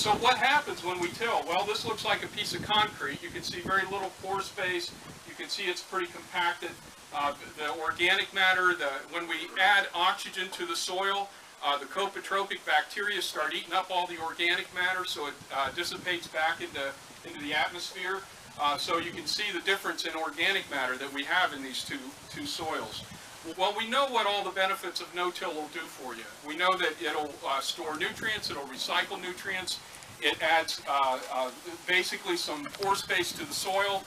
So what happens when we till? Well, this looks like a piece of concrete. You can see very little pore space. You can see it's pretty compacted. The organic matter, when we add oxygen to the soil, the copotropic bacteria start eating up all the organic matter, so it dissipates back into the atmosphere. So you can see the difference in organic matter that we have in these two soils. Well, we know what all the benefits of no-till will do for you. We know that it'll store nutrients, it'll recycle nutrients, it adds basically some pore space to the soil.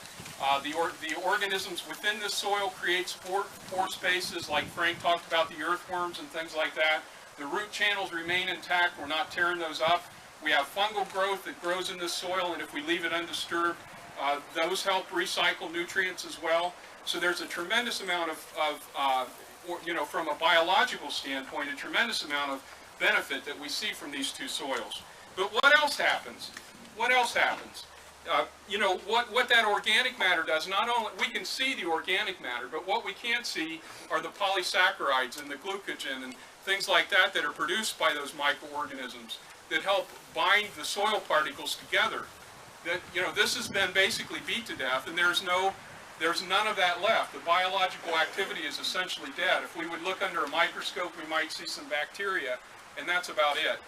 The organisms within the soil create pore spaces, like Frank talked about, the earthworms and things like that. The root channels remain intact, we're not tearing those up. We have fungal growth that grows in this soil, and if we leave it undisturbed, those help recycle nutrients as well. So there's a tremendous amount from a biological standpoint, a tremendous amount of benefit that we see from these two soils. But what else happens? What else happens? What that organic matter does, not only, we can see the organic matter, but what we can't see are the polysaccharides and the glucogen and things like that that are produced by those microorganisms that help bind the soil particles together. That, this has been basically beat to death, and there's none of that left. The biological activity is essentially dead. If we would look under a microscope, we might see some bacteria, and that's about it.